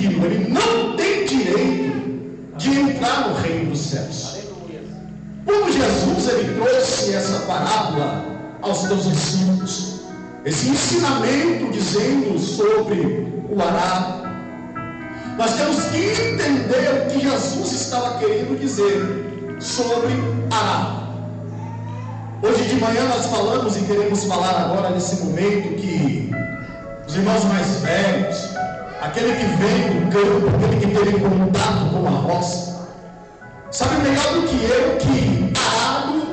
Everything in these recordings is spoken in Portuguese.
digno, ele não tem direito de entrar no reino dos céus. Quando Jesus ele trouxe essa parábola aos seus discípulos, esse ensinamento dizendo sobre o arado, nós temos que entender o que Jesus estava querendo dizer sobre arado. Hoje de manhã nós falamos e queremos falar agora nesse momento que os irmãos mais velhos, aquele que vem do campo, aquele que teve contato com a roça, sabe melhor do que eu que arado,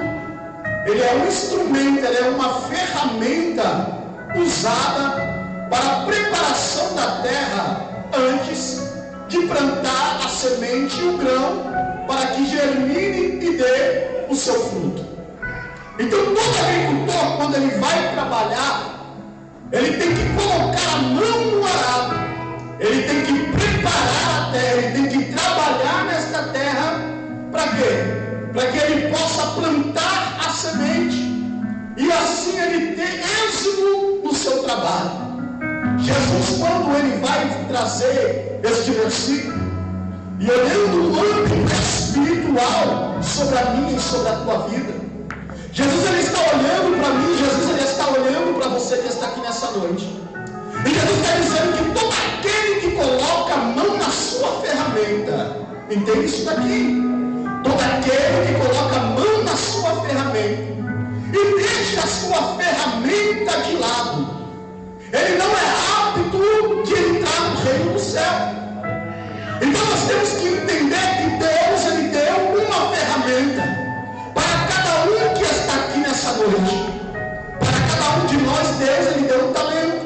ele é um instrumento, ele é uma ferramenta usada para a preparação da terra antes de plantar a semente e o grão para que germine e dê o seu fruto. Então todo agricultor, quando ele vai trabalhar, ele tem que colocar a mão no arado, ele tem que preparar a terra, ele tem que trabalhar nesta terra. Para quê? Para que ele possa plantar a semente e assim ele ter êxito no seu trabalho. Jesus, quando ele vai trazer este versículo e olhando o âmbito espiritual sobre a minha e sobre a tua vida, Jesus ele está olhando para mim, Jesus ele está olhando para você que está aqui nessa noite. E Jesus está dizendo que todo aquele que coloca a mão na sua ferramenta, entende isso daqui? Todo aquele que coloca a mão na sua ferramenta e deixa a sua ferramenta de lado, ele não é apto de entrar no reino do céu. Então nós temos que entender que Deus ele deu uma ferramenta para cada um que está aqui nessa noite. Para cada um de nós, Deus ele deu um talento,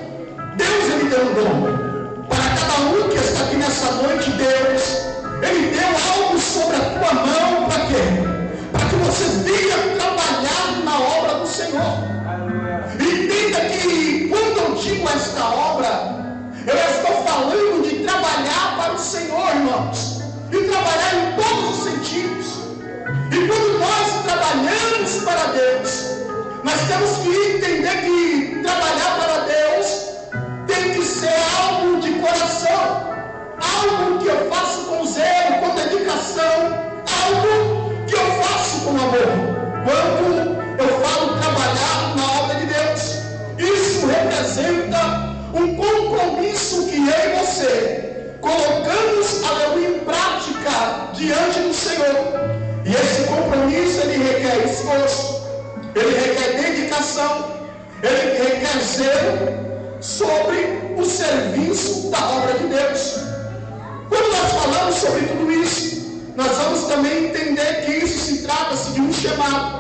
Deus ele deu um dom. Para cada um que está aqui nessa noite, Deus ele deu algo sobre a tua mão. Para quê? Para que você venha trabalhar na obra do Senhor. Entenda que quando eu digo esta obra, eu estou falando de trabalhar para o Senhor, irmãos, e trabalhar em todos os sentidos. E quando nós trabalhamos para Deus, nós temos que entender que trabalhar para Deus tem que ser algo de coração, algo que eu faço com zelo, com dedicação, algo que eu faço com amor. Quando eu falo trabalhar na obra de Deus, isso representa um compromisso que eu e você colocamos, aleluia, em prática diante do Senhor. E esse compromisso ele requer esforço, ele requer dedicação, ele requer zelo sobre o serviço da obra de Deus. Quando nós falamos sobre tudo isso, nós vamos também entender que isso se trata-se de um chamado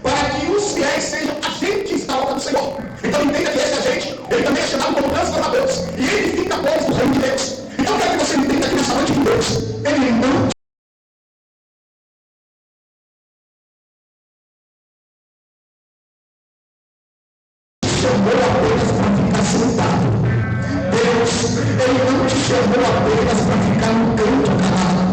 para que os fiéis sejam agentes da obra do Senhor. Então entenda que esse agente, ele também é chamado como transformadores, e ele fica posto no reino de Deus. Então eu quero que você entenda aqui nessa noite que Deus, ele não chamou apenas para ficar sentado. Deus, ele não te chamou apenas para ficar no canto calado.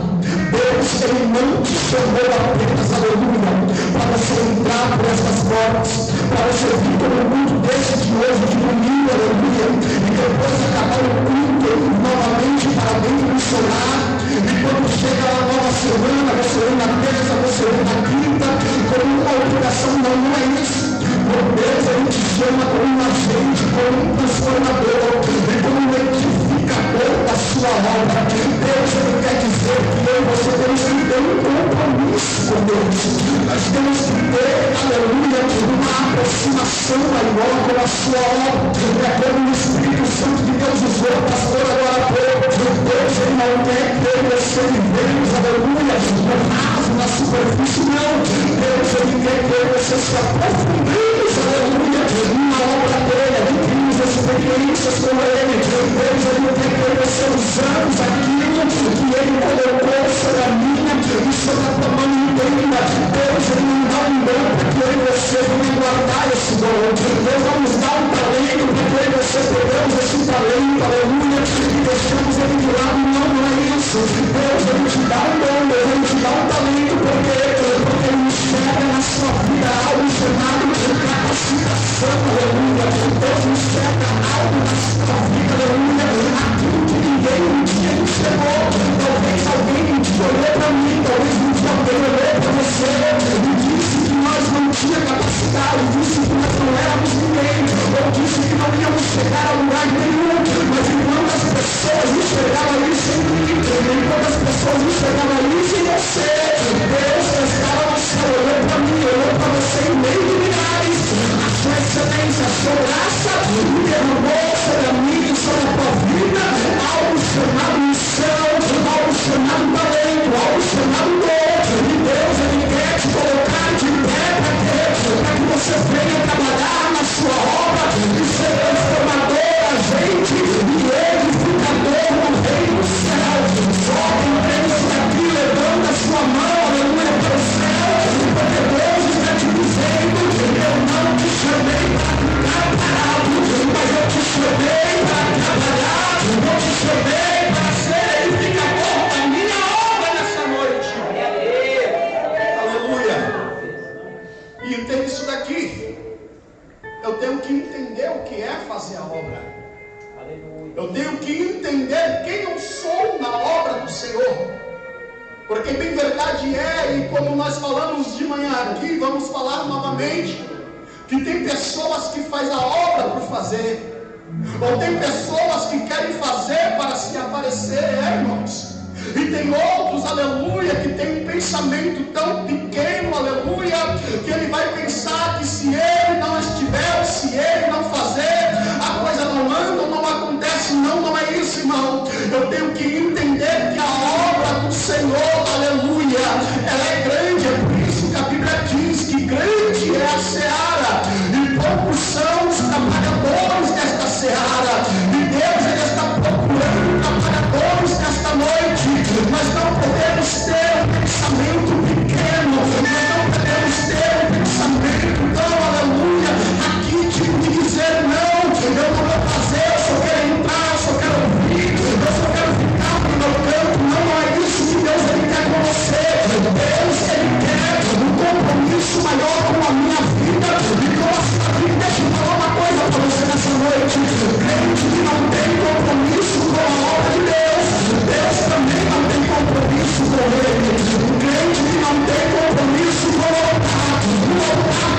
Deus, ele não te chamou apenas, aleluia, para você entrar por essas portas, para você vir todo mundo desse de hoje, de domingo, aleluia, e depois acabar o culto novamente para dentro do seu lar. E quando chega a nova semana, você vem na terça, você vem na quinta, com uma obrigação, não é isso. Deus, ele te chama como um agente, como um transformador, e como um edificador da sua obra. Deus, ele quer dizer que eu e você temos que ter um compromisso com Deus. Nós temos que ter, aleluia, uma aproximação maior com a sua obra. É como o Espírito Santo de Deus usou, pastor, agora há pouco. Deus, ele não quer que eu e você vivemos, aleluia, no raso, na superfície, não. Deus, ele quer que eu e você se aprofundemos, aleluia, na obra dele, adquirimos experiências com ele. Deus, ele quer que eu e você usamos aquilo que ele colocou sobre a minha e sobre a tua mão inteira. Deus, ele não dá um dom para que eu e você venham guardar esse dom. Deus não nos dá um talento para que eu e você pegamos esse talento, aleluia, e deixamos ele de lado. Não, não é isso. Deus, ele te dá um dom, Deus, ele te dá um talento, porque ele enxerga na sua vida algo chamado capacitação, aleluia. Deus enxerga algo na sua vida, aleluia, aquilo que ninguém um dia tinha capacidade, disse que nós não éramos ninguém, ou disse que não íamos chegar a lugar nenhum, mas enquanto as pessoas enxergavam isso em mim, enquanto as pessoas enxergavam isso em você, Deus estava no céu, olhou para mim, olhou para você em meio de milhares, a sua excelência, a sua graça, me derramou sobre a mim, sobre a tua vida, algo chamado missão, algo chamado talento, algo chamado dor, e Deus, Ele quer te colocar de pé para que você venha trabalhar na sua obra, e ser transformador, agente e edificador no reino do céu. Só quem tem isso aqui, levanta a sua mão, aleluia, para o céu, porque Deus está te dizendo, eu não te chamei para ficar parado, mas eu te chamei para trabalhar, eu te chamei para ser edificador da minha obra nessa noite. Aleluia. E entende isso daqui. Eu tenho que entender o que é fazer a obra. Eu tenho que entender quem eu sou na obra do Senhor. Porque bem verdade é, e como nós falamos de manhã aqui, vamos falar novamente, que tem pessoas que fazem a obra por fazer, ou tem pessoas que querem fazer para se aparecer, irmãos. E tem outros, aleluia, que tem um pensamento tão pequeno, aleluia, que ele vai pensar que se ele não estiver, ou se ele não fazer, a coisa não anda, não acontece. Não é isso, irmão. Eu tenho que entender que a obra do Senhor, aleluia, ela é grande. É por isso que a Bíblia diz que grande é a seara, e poucos são os trabalhadores desta seara. E Deus, Ele está procurando trabalhadores nesta noite. Nós não podemos ter um pensamento pequeno, nós não podemos ter um pensamento tão, aleluia, aqui tipo de dizer não, eu não vou fazer, eu só quero entrar, eu só quero ouvir, eu só quero ficar no meu canto. Não é isso que Deus, Ele quer com você. Deus, Ele quer um compromisso maior com a minha vida e com a sua vida. Deixa eu falar uma coisa para você nessa noite. Crente que não tem compromisso com a obra de Deus, Deus também não tem compromisso com ele. O crente que não tem compromisso com o altar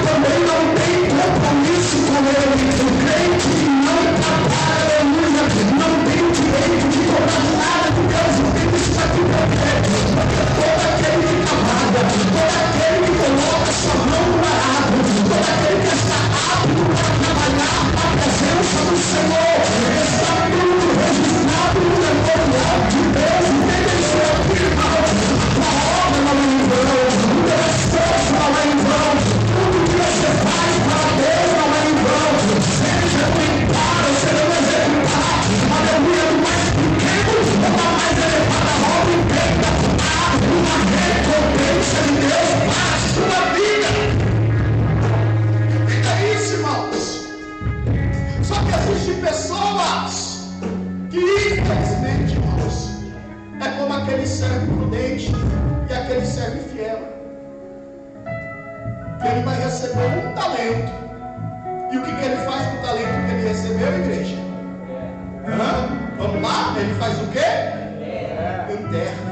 também não tem compromisso com ele. O crente que não trabalha, aleluia, não tem o direito de cobrar nada de Deus. Eu tenho isso aqui para ver. Porque todo aquele que trabalha, todo aquele que coloca sua mão no arado, todo aquele que está apto para trabalhar na presença do Senhor, está tudo registrado no memorial de Deus. Entende isso aqui, irmão? A obra não é em vão, o teu esforço não é em vão, tudo que você faz para Deus não é em vão. Seja executar, seja não executar, aleluia, do mais pequeno ou da mais elevada obra inteira, há uma recompensa de Deus para a sua vida. Entenda isso, irmãos. Só que existem pessoas que, infelizmente, irmãos, é como aquele servo prudente e aquele servo fiel, que ele vai receber um talento. E o que ele faz com o talento que ele recebeu, igreja? Vamos lá? Ele faz o quê? Enterra.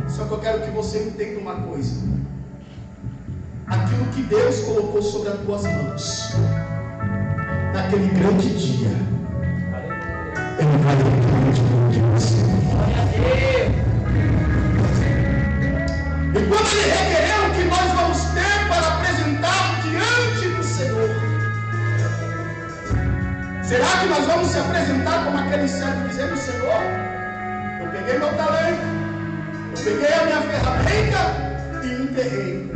Só que eu quero que você entenda uma coisa. Aquilo que Deus colocou sobre as tuas mãos, naquele grande dia, Ele vai recolher de mão de você. E quando Ele requerer, o que nós vamos ter para apresentar diante do Senhor? Será que nós vamos se apresentar como aquele servo dizendo: Senhor, eu peguei meu talento, eu peguei a minha ferramenta e enterrei?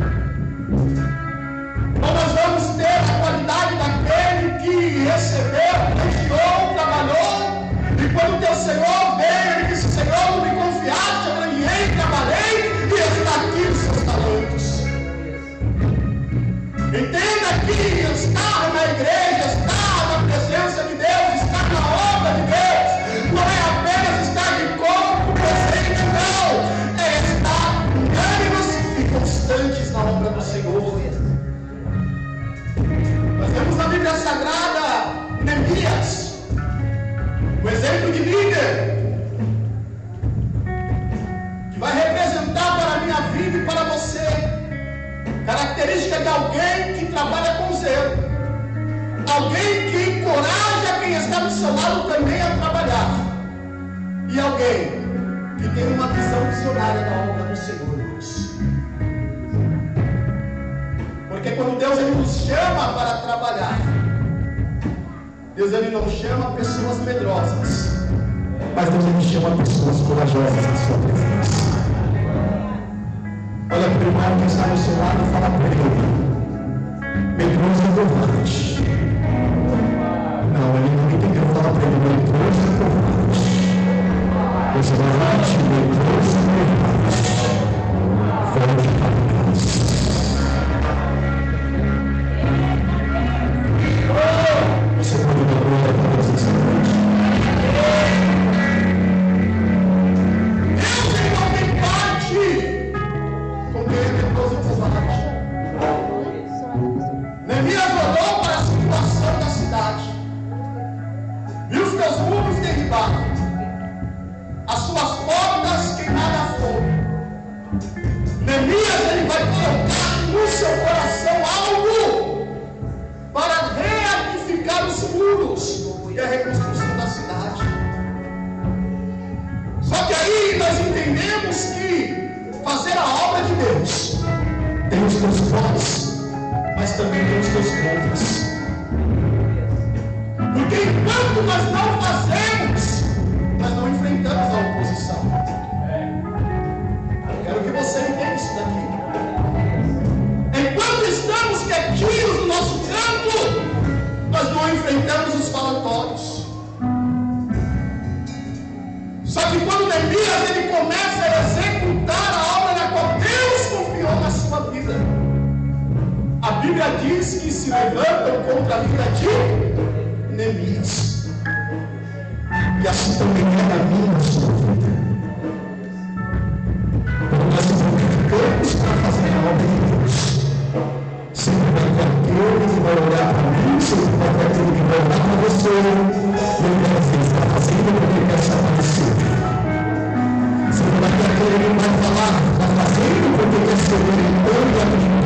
Ou nós vamos ter a qualidade daquele que recebeu, deixou, trabalhou, e quando o teu Senhor veio, ele disse: Senhor, não me confiaste, eu ganhei, trabalhei, e está aqui os seus talentos. Entenda que estar na igreja, estar na presença de Deus, estar na obra de Deus, não é apenas estar de corpo presente, não, é estar unânimes e constantes na obra do Senhor. Nós temos na Bíblia Sagrada Neemias, o exemplo de líder alguém que tem uma visão visionária da obra do Senhor, irmãos. Porque quando Deus ele nos chama para trabalhar, Deus ele não chama pessoas medrosas, mas Deus ele chama pessoas corajosas na sua presença. Olha para o irmão que está no seu lado e fala para ele: medroso é covarde. Não, ele não entendeu. Fala para ele: medroso é covarde. Exatamente, medroso é covarde. Volte para casa. Você pode dar glória para Deus essa noite. Deus ele não tem parte com quem é medroso e covarde. Neemias olhou para a situação da cidade, viu os seus muros derribados, as suas portas queimadas a fogo. Neemias ele vai colocar no seu coração algo para reedificar os muros e a reconstrução da cidade. Só que aí nós entendemos que fazer a obra de Deus tem os seus prós, mas também tem os seus contras. Porque enquanto nós não fazemos, nós não enfrentamos a oposição. Eu quero que você entenda isso daqui. Enquanto estamos quietinhos no nosso canto, nós não enfrentamos os falatórios. Só que quando Neemias ele começa a executar a obra na qual Deus confiou na sua vida, a Bíblia diz que se levantam contra a vida de Neemias. E assim também é na minha sua vida. Quando nós nos sacrificamos para fazer a obra de Deus, sempre vai ter aquele que vai olhar para mim, sempre vai ter aquele que vai olhar para você, e ele vai dizer: está fazendo porque ele quer se aparecer. Sempre vai ter aquele que vai falar: está fazendo porque quer ser diretor e amigo.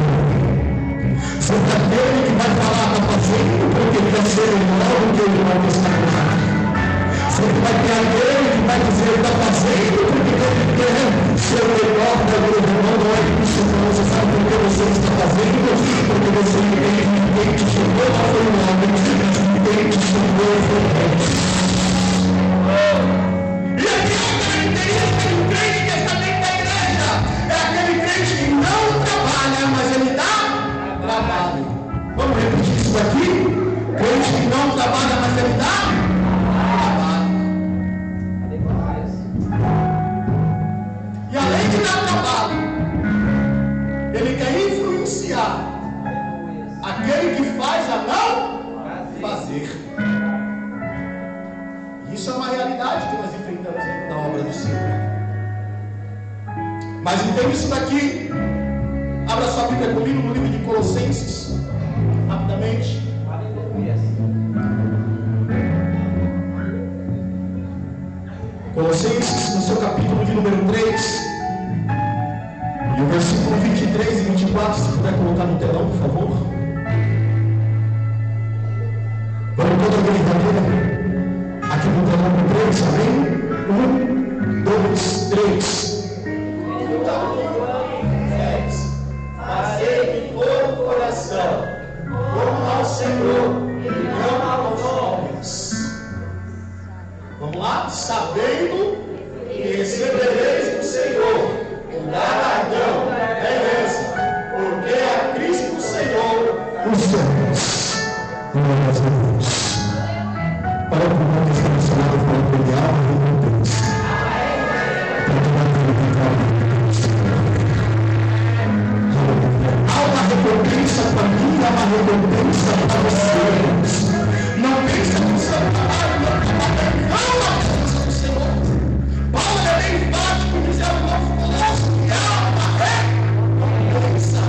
Sempre aquele que vai falar: está fazendo porque quer ser melhor do que ele vai estar lá. Sempre vai ter aquele que vai dizer: está fazendo porque ele quer ser o melhor da vida. Não é isso, não. Você sabe por que você está fazendo? Porque você entende que quem te chamou não foi o homem, quem te chamou foi Deus. E aqui eu quero entender aquele crente que está dentro da igreja. É aquele crente que não trabalha, mas ele dá trabalho. Vamos repetir isso aqui? Crente que não trabalha, mas ele dá trabalho. E além de dar trabalho, ele quer influenciar aquele que faz a não fazer. Isso é uma realidade que nós enfrentamos dentro da obra do Senhor. Mas entende isso daqui? Abra sua Bíblia comigo no livro de Colossenses, rapidamente. Colossenses, no seu capítulo de número 3, e o versículo 23 e 24, se puder colocar no telão, por favor. Vamos toda a brincadeira aqui no telão com 3, amém? 1, 2, 3. Fazei de todo o coração, como ao Senhor e não aos homens. Vamos lá? Sabendo que recebereis do Senhor o galardão da herança, porque a Cristo Senhor os céus. Glória a Deus. Para o povo que está no seu lado, para o ideal e recompensa. Há uma recompensa para mim, há uma recompensa para você. Não pensa no seu trabalho, não na presença do Senhor. Paulo é bem enfático, dizendo no novo Colossos que há uma recompensa.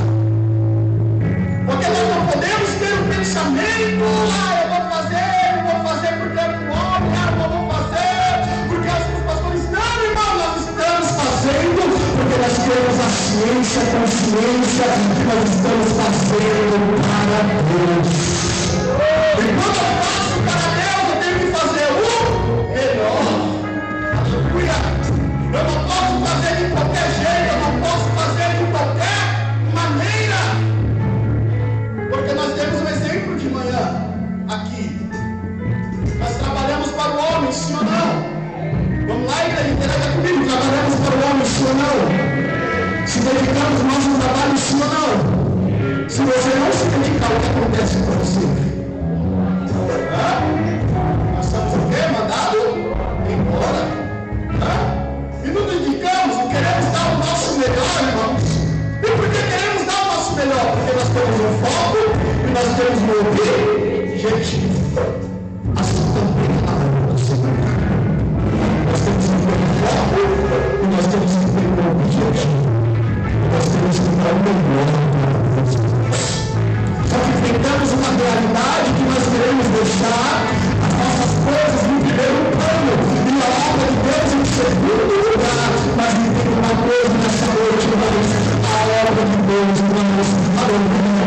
Porque nós não podemos ter um pensamento: eu vou fazer porque é um homem, eu vou fazer porque os pastores não, irmão, nós estamos fazendo porque nós temos a ciência, a consciência que nós estamos fazendo para Deus. E quando eu faço para Deus, eu tenho que fazer o melhor. Aleluia. sim ou não? Se dedicamos ao nosso trabalho, sim ou não? Se você não se dedicar, o que acontece com você? Nós estamos o quê? Mandado embora. E nos dedicamos e queremos dar o nosso melhor, irmãos. E por que queremos dar o nosso melhor? Porque nós temos um foco e nós temos um objetivo. Assim também a palavra do Senhor. Nós temos que ter um foco e nós temos que ter um objetivo. Nós temos que dar o melhor para Deus. Só que enfrentamos uma realidade que nós queremos deixar as nossas coisas no primeiro plano e a obra de Deus em segundo lugar. Mas me tem uma coisa nessa noite, irmãos. A obra de Deus, irmãos, a aleluia,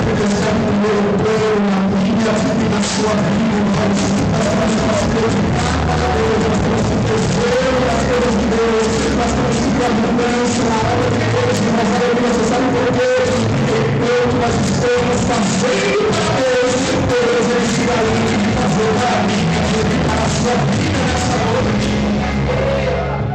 porque está no primeiro plano na minha e na sua vida, irmãos. Nós temos que dedicar para Deus, nós temos que crescer nas coisas de Deus, nós temos que ter abundância na obra de Deus, irmãos, aleluia. Você sabe por quê? Porque enquanto nós estamos fazendo para Deus, Deus ele se além de fazer para mim, para a sua vida nessa noite.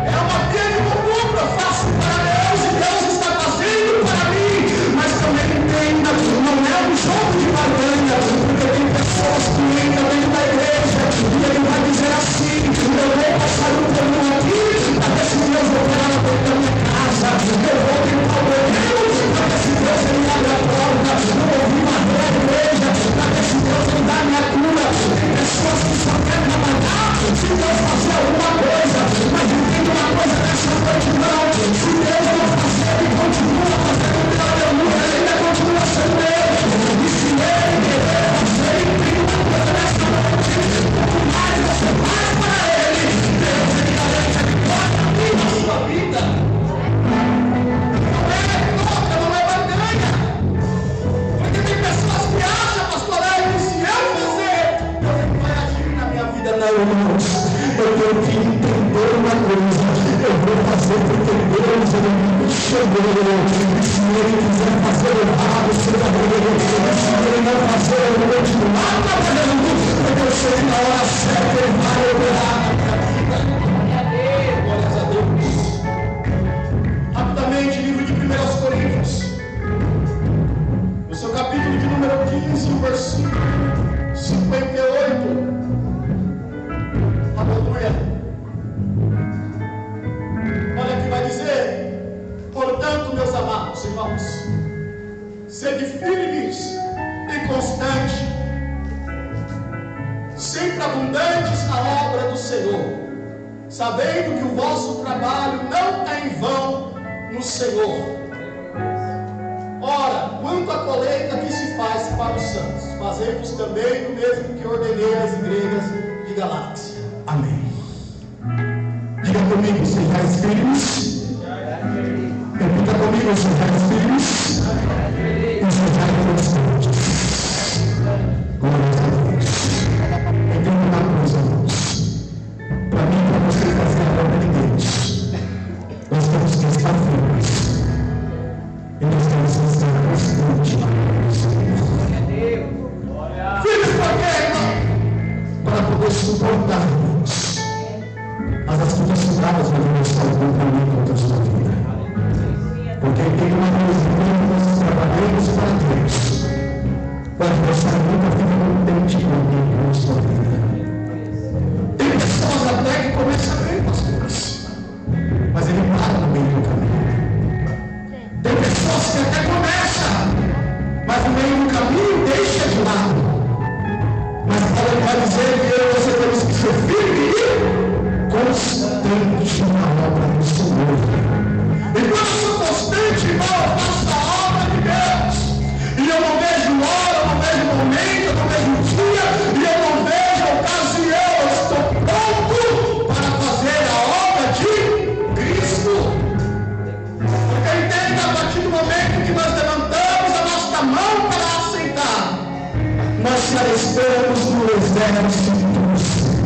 É uma via de comum, eu faço para Deus e Deus está fazendo para mim, mas também entenda, não é um jogo de barganha, porque tem pessoas que entram dentro da igreja e ele vai dizer assim: eu vou passar um plano aqui, até se Deus operar dentro da minha casa, eu vou tentar o meu Deus, até se Deus ele abre a porta, eu vou vir uma boa igreja, até se Deus ele dá a minha cura. Tem pessoas que só querem trabalhar se Deus fazer alguma coisa, mas entende uma coisa nessa noite, não. Se Deus não fazer, ele continua fazendo, aleluia, ele ainda continua sendo Deus. E se ele querer fazer, tem uma coisa nessa noite, quanto mais você faz para ele, Deus ele garante a vitória na sua vida. Não é troca, não é barganha. Porque tem pessoas que acham, pastor Ed, se eu fazer, Deus ele vai agir na minha vida. Não, irmãos, eu tenho que entender uma coisa: eu vou fazer porque Deus ele me chamou. E se ele quiser fazer errado, seja dele. E se ele não fazer, eu vou continuar trabalhando, porque eu sei que na hora certa ele vai operar na minha vida. Glórias a Deus. Rapidamente, livro de 1 Coríntios, no seu capítulo de número 15, o versículo 58. Aleluia. Olha que vai dizer: portanto, meus amados irmãos, sede firmes e constantes, sempre abundantes na obra do Senhor, sabendo que o vosso trabalho não é em vão no Senhor. Ora, quanto à colheita que se faz para os santos, fazei-vos também o mesmo que ordenei às igrejas de Galácia. Amém. Diga comigo, sejais firmes. Repita comigo, sejais firmes. E sejais constantes. Glórias a Deus. Entenda uma coisa, irmãos. Para mim, para você fazer a obra de Deus, nós temos que estar firmes. E nós temos que estar constantes na obra do Senhor. Firmes para quê, irmão? Para poder suportar, irmãos, as adversidades que Deus está colocando contra a sua vida. Porque tem uma coisa que nós trabalhamos para Deus. O adversário nunca fica contente com alguém na sua vida. Tem pessoas até que começam bem com as coisas, mas ele para no meio do caminho. Tem pessoas que até começam, mas no meio do caminho deixa de lado. Mas Paulo vai dizer que eu e você temos que ser firmes e constantes na obra do Senhor. Então eu sou constante, irmão, eu faço a obra de Deus. E eu não vejo hora, eu não vejo momento, eu não vejo dia, e eu não vejo ocasião. Eu estou pronto para fazer a obra de Cristo. Porque entenda, a partir do momento que nós levantamos a nossa mão para aceitar, nós se alistamos no exército dos céus.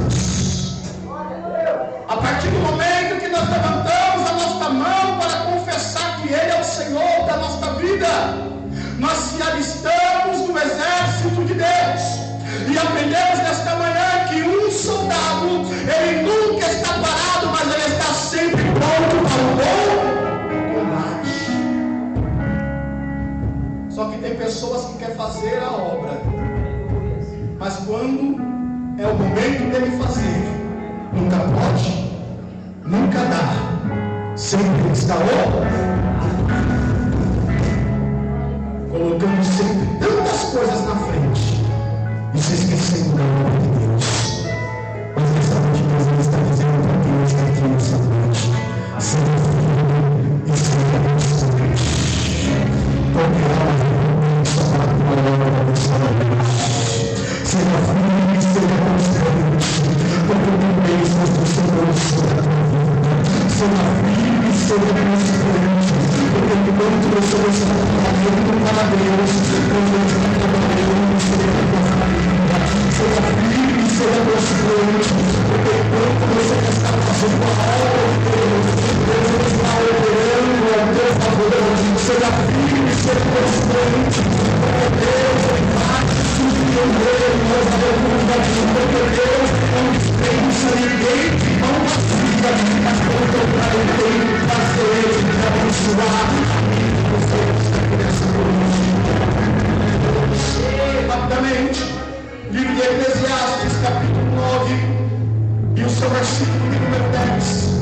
A partir do momento que nós levantamos a nossa mão para confessar que Ele é o Senhor da nossa vida, nós se alistamos no exército de Deus. E aprendemos nesta manhã que um soldado, ele nunca está parado, mas ele está sempre pronto para o bom o momento dele fazer. Nunca pode, nunca dá. Sempre está colocando sempre tantas coisas na frente e se esquecendo da obra de Deus. Mas nessa noite Deus está dizendo para quem está aqui nessa noite: seja firme e seja constante. Qualquer hora só para a tua obra nessa noite. Seja firme e seja constante, porque tem bênçãos do Senhor sobre a tua vida. Seja firme e seja constante, porque enquanto você está trabalhando para Deus, quando você está trabalhando sobre a tua família, seja firme e seja constante, porque enquanto você está fazendo a obra de Deus, Deus está operando a teu favor. Seja firme e seja constante, porque Deus faz tudo que eu vejo, nós sabemos, porque Deus não dispensa ninguém de mão vazia, mas pelo contrário, tem prazer de abençoar a mim e você que está aqui nessa noite. Rapidamente, livro de Eclesiastes, capítulo 9, e o seu versículo de número 10.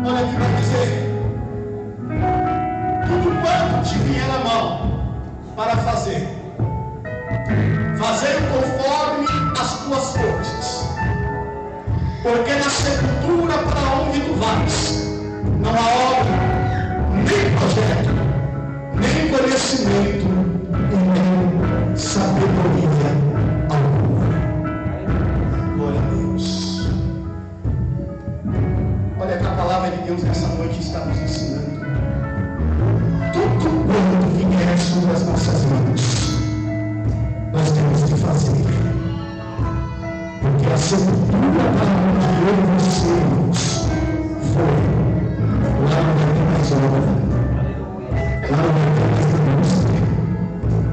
Olha o que vai dizer: tudo quanto te vier na mão para fazer conforme as tuas forças, porque na sepultura para onde tu vais não há obra, nem projeto, nem conhecimento e nem sabedoria alguma. Glória a Deus. Olha que a palavra de Deus nessa noite está nos ensinando. Tudo quanto vier sobre as nossas mãos, nós temos que fazer, porque a sepultura para onde eu e você irmos foi, lá não vai ter mais obra, lá não vai ter mais indústria,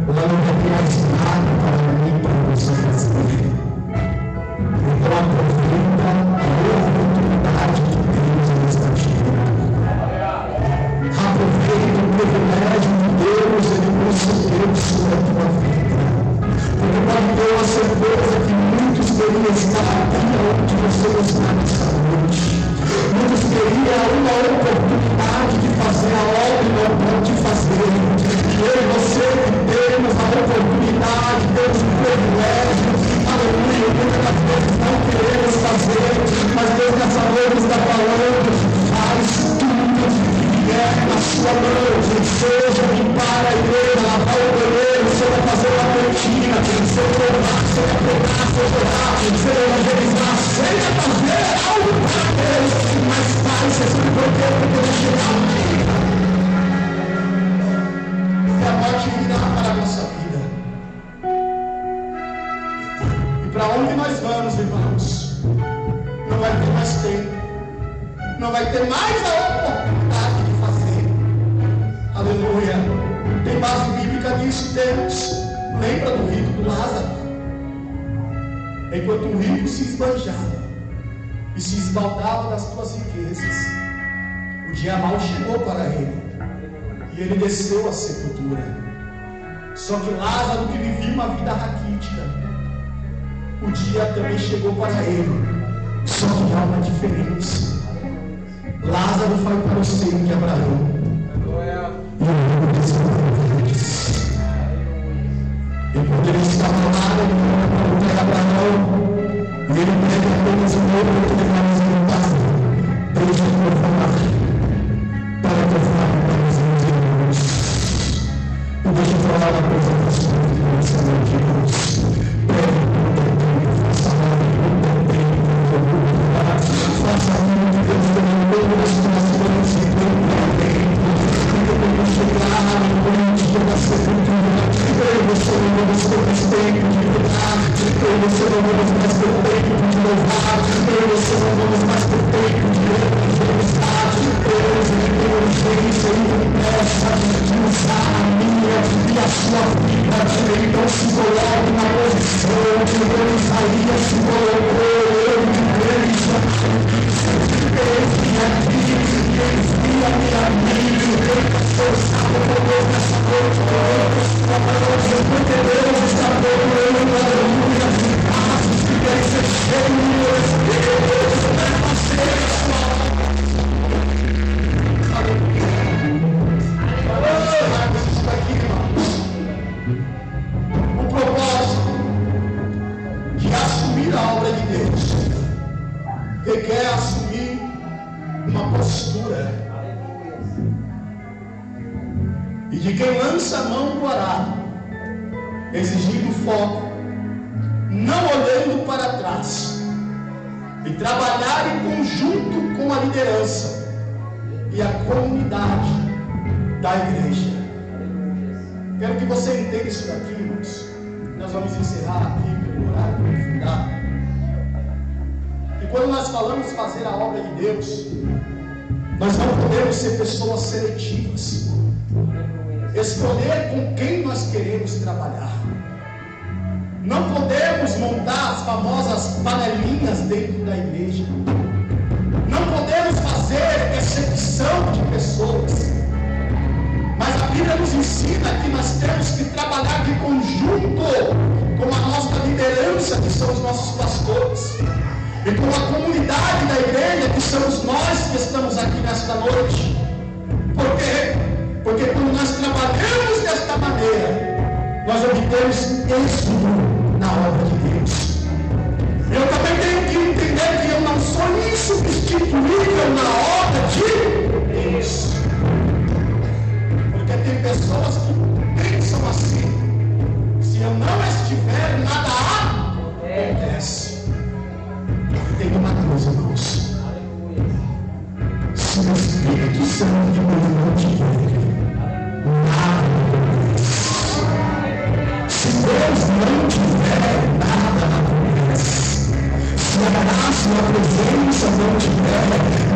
lá não vai ter mais nada para mim e para você fazer. Então aproveita a oportunidade que Deus está te dando. Aproveita o privilégio de Deus, Ele concedeu sobre a tua vida. Porque pode ter uma certeza que muitos queriam estar aqui onde você está nessa noite. Muitos queriam uma oportunidade de fazer a obra e não pode fazer. E eu e você que temos a oportunidade, temos o privilégio, aleluia, muitas vezes não queremos fazer, mas Deus nessa noite está falando: faz tudo que vier na sua mão, seja limpar a igreja, lavar o banheiro, seja fazer uma cantina, seja provar, seja pregar, seja orar, seja evangelizar, seja fazer algo para Deus, mas faz esse poder que Deus chegar a vida. E a morte virá para a nossa vida. E para onde nós vamos, irmãos, não vai ter mais tempo, não vai ter mais a oportunidade de fazer. Aleluia. Tem base bíblica nisso? Temos. Lembra do rico do Lázaro? Enquanto o rico se esbanjava e se esbaldava das suas riquezas, o dia mau chegou para ele e ele desceu à sepultura. Só que Lázaro, que vivia uma vida raquítica, o dia também chegou para ele, só que há uma diferença. Lázaro foi para o seio de Abraão e o rico desceu para eles. E quando ele estava lá, ele foi para o de Abraão e ele teve apenas uma oportunidade de lutar. Deixa eu provar para provar para os meus irmãos. E deixa eu falar uma coisa para os meus irmãos, irmãos. Pegue todo o tempo, faça a todo o tempo, faça a vida de Deus também, todas as tuas mãos e tudo para Deus. é assumir uma postura. E de quem lança a mão do arado, exigindo foco, não olhando para trás, e trabalhar em conjunto com a liderança e a comunidade da igreja. Quero que você entenda isso daqui, irmãos. Nós vamos encerrar aqui pelo horário para aprofundar. E quando nós falamos fazer a obra de Deus, nós não podemos ser pessoas seletivas. Escolher com quem nós queremos trabalhar. Não podemos montar as famosas panelinhas dentro da igreja. Não podemos fazer exceção de pessoas. Mas a Bíblia nos ensina que nós temos que trabalhar de conjunto com a nossa liderança, que são os nossos pastores, e com a comunidade da igreja, que somos nós que estamos aqui nesta noite. Por quê? Porque quando nós trabalhamos desta maneira, nós obtemos êxito na obra de Deus. Eu também tenho que entender que eu não sou insubstituível na obra de Deus. Porque tem pessoas que pensam assim: se eu não estiver, nada acontece. Tem uma coisa, irmãos: se o Espírito Santo de Deus não tiver, nada acontece. Se Deus não tiver, nada acontece. Se a graça e a presença não tiver,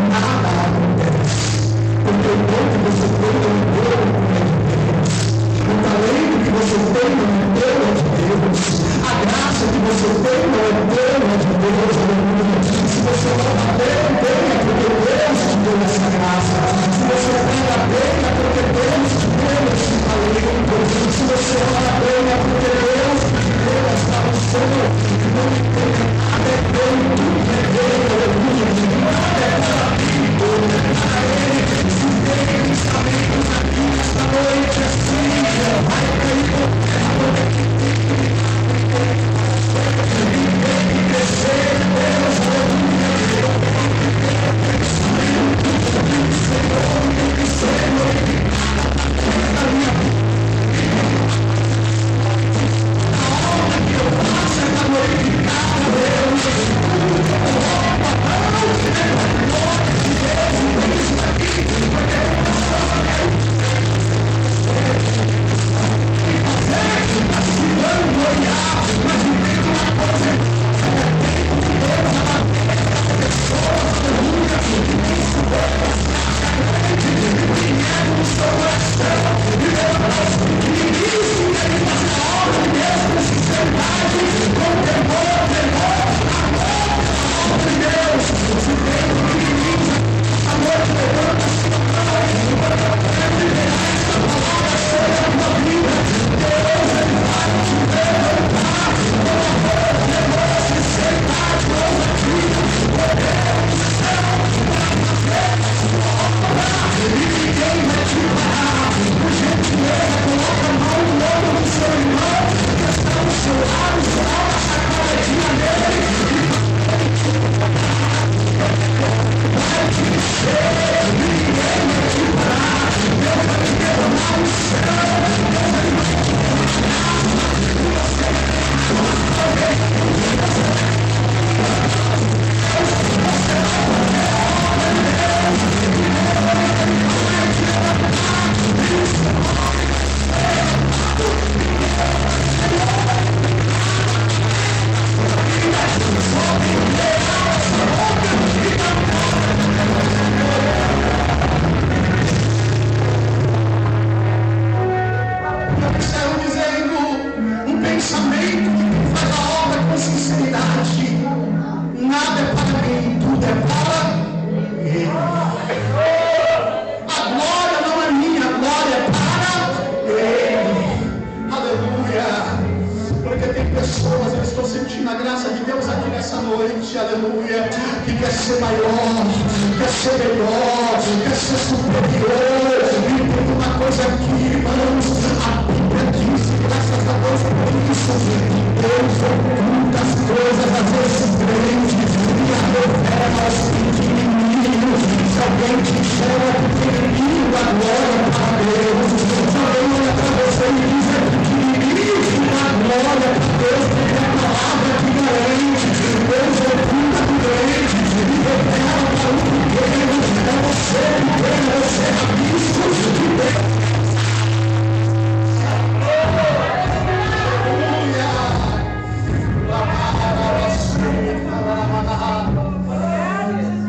nada acontece. Porque o dom que você tem não é de Deus. O talento que você tem não é de Deus. A graça que você tem não é de Deus. Se você ora bem, venha porque Deus te deu essa graça. Se você prega bem, é porque Deus te deu esse talento. Se você ora bem, é porque Deus te deu essa unção. Não tem nada, é bem, tudo é bem, aleluia. Nada é para mim, tudo é para Ele. Se tem pensamentos aqui nesta noite, assim, vai cair por terra. Tem que crescer, Deus, aleluia. Senhor, tem que ser glorificado na minha vida. A obra que eu faço é para glorificar a Deus. Deus oculta as coisas, às vezes grandes, e revela aos pequenininhos. Se alguém te chama pequenininho, dá glória para Deus. Se alguém olha para você e diz é pequenininho, dá glória para Deus, porque a palavra que garante, Deus é o fim da doente, e revela para o pequeno, é você pequeno, você é rabisco de Deus.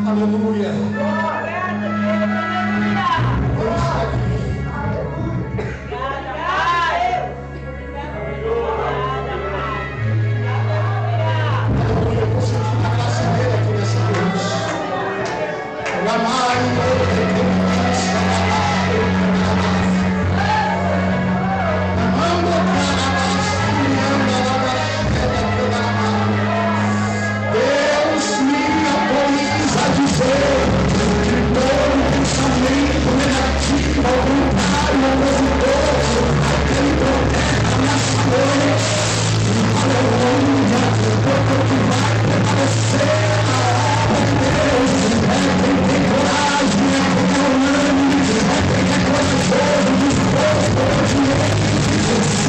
Aleluia. Deus está aqui. Aleluia. Eu consigo ficar a graça dele aqui nessa noite. Eu amar e Deus me autoriza a dizer que todo pensamento negativo, ao contrário, opositor, aquele protege a minha saúde. Aleluia, porque o que vai prevalecer a obra de Deus é quem tem coragem, é quem é unânime, é quem é corajoso, disposto a direito de Jesus.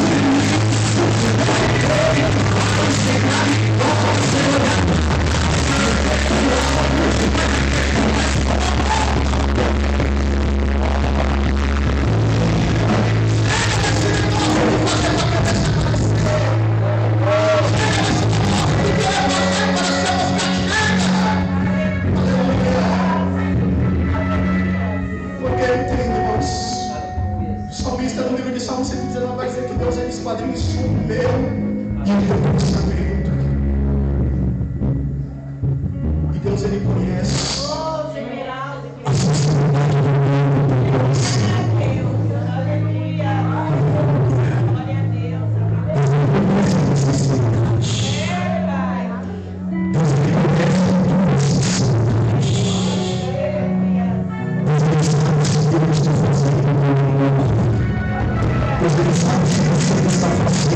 Porque entende, irmãos, o salmista no livro de Salmo 119 vai dizer que Deus é esquadrinhos o meu e o teu pensamento. E Deus, ele conhece a sinceridade do meu coração. Ele sabe o que você está fazendo.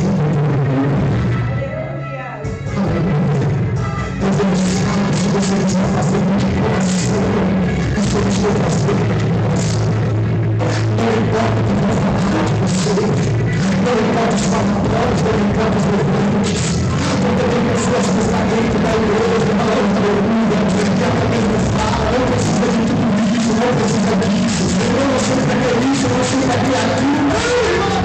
Deus, ele sabe o que você está fazendo de coração. Isso eu estou fazendo de coração. Não importa o que vão falar de você. Não importa os falatórios, não importa os levantes. Porque tem pessoas que estão dentro da igreja, falando aleluia, que até mesmo fala, não precisa de tudo isso, não precisa disso. Eu não sei para que isso, eu não sei para que aquilo. Não, irmão.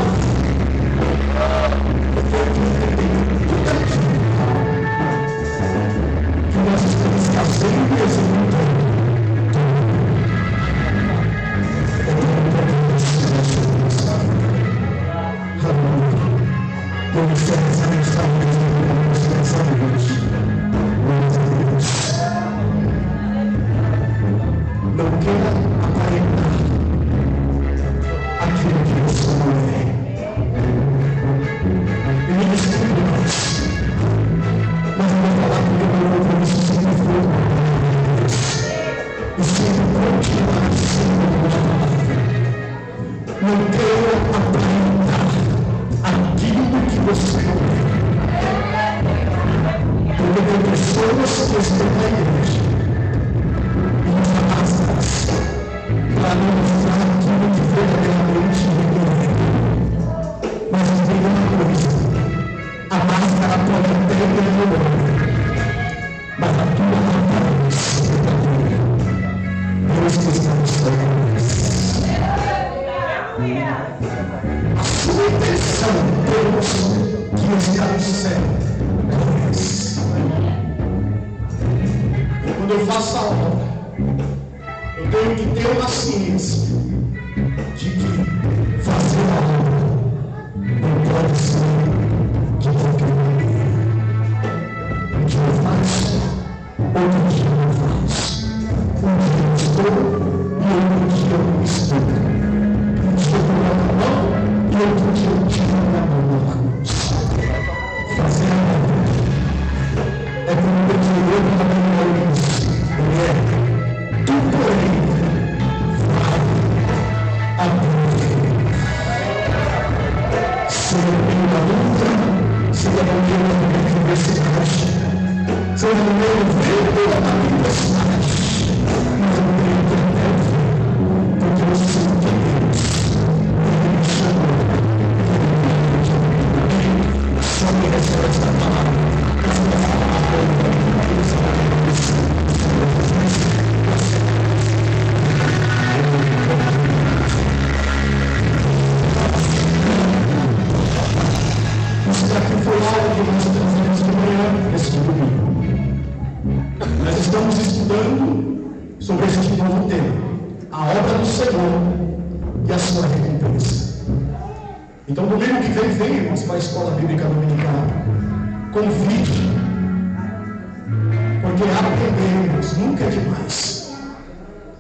Que nós estamos fazendo esse mundo. Eu não sei essa mensagem nessa noite. Não queira aparentar aquilo que você não é. Eu não sei mais, mas eu vou falar que o meu compromisso sempre foi e sempre continuar sendo uma palavra. Não queira aparentar aquilo que você não é. Porque tem pessoas que estão na igreja e nos máscaras para não mostrar aquilo que verdadeiramente é. Mas entenda uma coisa. A máscara pode até ter melhor, mas a tua aparência é verdadeira. Deus que está nos céus. A sua intenção, Deus que está no céu, conhece. Quando eu faço a obra, eu tenho que ter uma ciência de que fazer a obra não pode ser de qualquer maneira. Um dia eu faço, outro dia eu não faço. Um dia eu estou e outro dia eu não estou. Um dia eu coloco a mão e outro dia eu tiro a mão na cruz. Fazer a obra é como eu digo para a minha disse, mulher, tu porém vai a Deus. Se eu tenho uma luta, se eu tenho uma universidade, se eu não tenho vento, do Senhor e a sua recompensa. Então, domingo que vem, irmãos, para a escola bíblica dominical. Convite, porque aprendemos nunca é demais.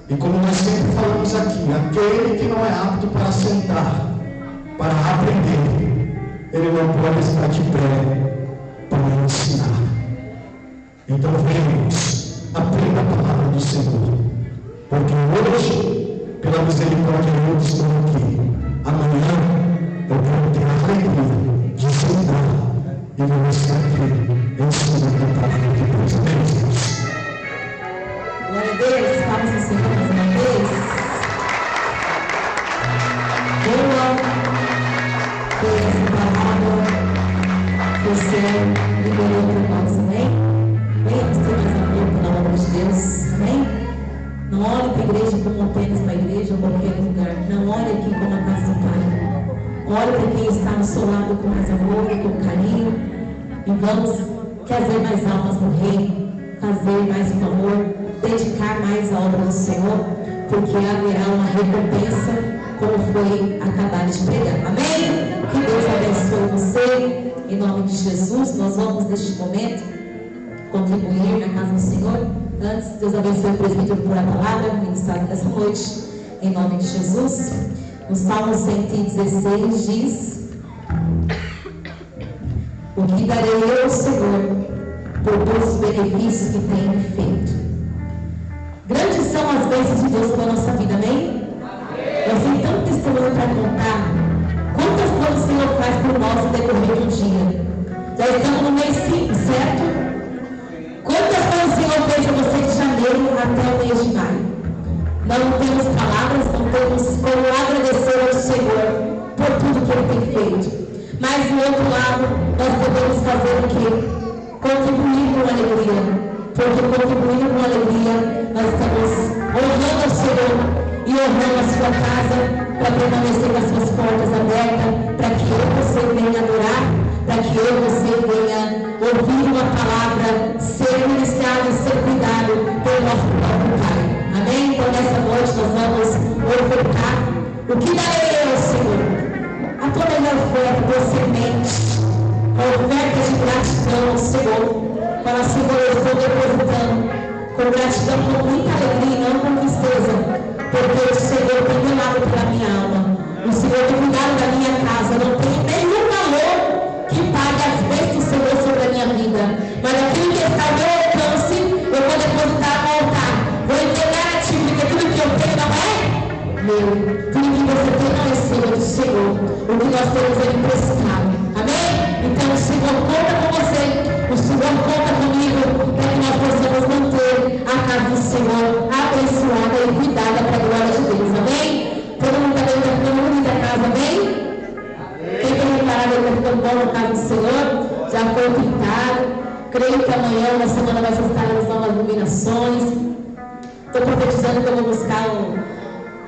E como nós sempre falamos aqui, aquele que não é apto para sentar, para aprender, ele não pode estar de pé para ensinar. Então venhamos, aprenda a palavra do Senhor, porque hoje, pela misericórdia de Deus, estou aqui. Amanhã eu quero ter a alegria de sentar e vou estar aqui ensinando a palavra de Deus. Amém, Jesus? Glória a Deus, vamos ao Senhor mais uma vez. Boa foi essa palavra que o Senhor liberou para nós, amém? Venhamos ter mais amor pela obra de Deus, amém? Não olhe para a igreja como apenas uma igreja ou qualquer lugar. Não olhe aqui como a casa do Pai. Olhe para quem está ao seu lado com mais amor, com carinho. E vamos trazer mais almas no reino, fazer mais com amor, dedicar mais à obra do Senhor, porque haverá uma recompensa, como foi acabado de pregar. Amém? Que Deus abençoe você. Em nome de Jesus, nós vamos neste momento contribuir na casa do Senhor. Antes, Deus abençoe o presbítero por a palavra ministrada nessa noite. Em nome de Jesus. No Salmo 116 diz: o que darei eu ao Senhor por todos os benefícios que tem me feito. Grandes são as bênçãos de Deus para a nossa vida, amém? Eu tenho tanto testemunho para contar. Quantas coisas o Senhor faz por nós no decorrer do dia? Já estamos no mês 5, certo? Quantas coisas o Senhor fez para você de janeiro até o mês de maio? Não temos palavras, não temos como agradecer ao Senhor por tudo que Ele tem feito. Mas do outro lado, nós podemos fazer o quê? Contribuir com alegria. Porque contribuindo com alegria, nós estamos honrando ao Senhor e honrando a sua casa, para permanecer com as suas portas abertas, para que eu e você venha adorar, para que eu e você venha ouvir uma palavra, ser ministrado e ser cuidado pelo nosso próprio Pai. Amém? Então nessa noite nós vamos ofertar o que darei eu ao Senhor. A tua melhor oferta, tua semente, a oferta de gratidão ao Senhor. Fala, Senhor, eu estou depositando com gratidão, com muita alegria, não com tristeza, porque o Senhor tem velado pela minha alma. O Senhor tem cuidado da minha casa. Não tem nenhum valor que pague as bênçãos do Senhor sobre a minha vida. Mas aquilo que está ao meu alcance, eu vou depositar no altar. Vou entregar a ti, porque tudo que eu tenho não é meu. Tudo que você tem não é seu, é do Senhor. O que nós temos é emprestado. Amém? Então o Senhor conta com você. O Senhor conta comigo, para que nós possamos manter a casa do Senhor abençoada e cuidada para a glória de Deus. Amém? Todo mundo está dentro da casa, amém? Quem tem reparado que está ficando bom na casa do Senhor? Já foi pintado. Creio que amanhã, na semana, vai estar as novas iluminações. Estou profetizando que eu vou buscar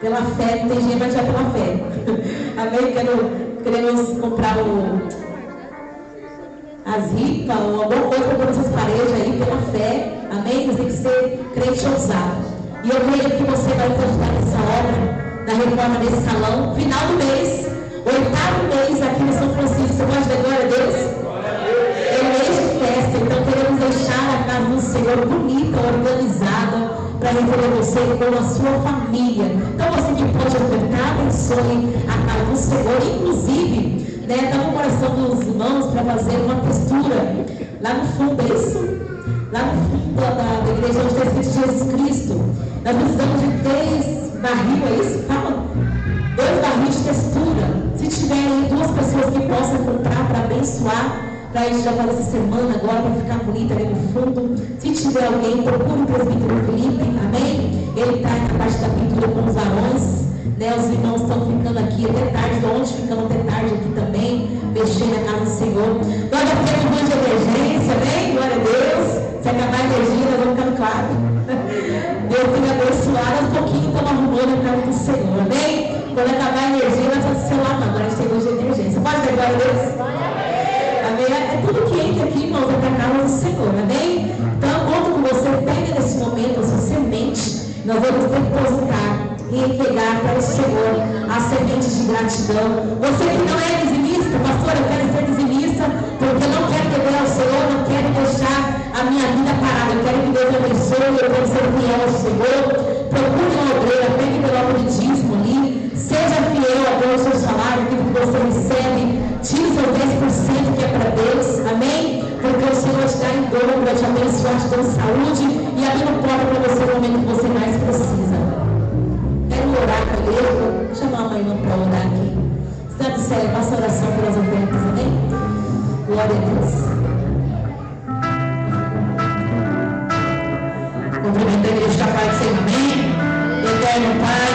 pela fé. Tem gente que vai tirar pela fé. Amém? Queremos comprar as ripas ou alguma coisa para pôr nessas paredes aí pela fé. Amém? Você tem que ser crente ousado. E eu creio que você vai ajudar nessa obra, na reforma desse salão, final do mês, 8º mês aqui no São Francisco. Você pode dar glória a Deus? É mês de festa, então queremos deixar a casa do Senhor bonita, organizada, para receber você com a sua família. Então você que pode ofertar, abençoe a casa do Senhor, inclusive, dá uma oração dos irmãos para fazer uma textura lá no fundo, é isso? Lá no fundo da igreja onde está escrito Jesus Cristo. Nós precisamos de 3 barris, é isso? Fala. 2 barris de textura. Se tiverem 2 pessoas que possam comprar para abençoar, para a gente já fazer essa semana agora, para ficar bonita ali no fundo. Se tiver alguém, procure o presbítero Felipe, amém? Ele está na parte da pintura com os varões. Os irmãos estão ficando aqui até tarde, onde ficamos até tarde aqui também, mexendo na casa do Senhor. Nós já temos um monte de emergência, amém? Glória a Deus. Se acabar a energia, nós vamos ficando claro. Deus tem abençoado, aos pouquinho estamos arrumando a casa do Senhor, amém? Quando acabar a energia, nós vamos celular, não. Agora a gente tem luz de emergência. Pode dar glória a Deus? Amém? É tudo que entra aqui, irmãos, é para a casa do Senhor, amém? Então, eu conto com você, pega nesse momento a sua semente, nós vamos depositar e entregar para o Senhor as sementes de gratidão. Você que não é dizimista, pastor, eu quero ser dizimista, porque eu não quero quebrar ao Senhor, não quero deixar a minha vida parada, eu quero que Deus me abençoe, eu quero ser fiel ao Senhor. Procure uma obreira, pegue pelo nome de dízimo ali, seja fiel a Deus, seu salário, aquilo que você recebe, tire seu 10% que é para Deus, amém? Porque o Senhor está em dobro, vai te abençoar, te dando saúde e abrindo porta para você no momento que você mais precisa. Quero orar com a igreja, vou chamar a mãe para orar aqui. Cidade Célia, faça oração pelas ofertas, amém? Glória a Deus. Cumprimento a igreja, Pai do Senhor, amém? Eterno Pai.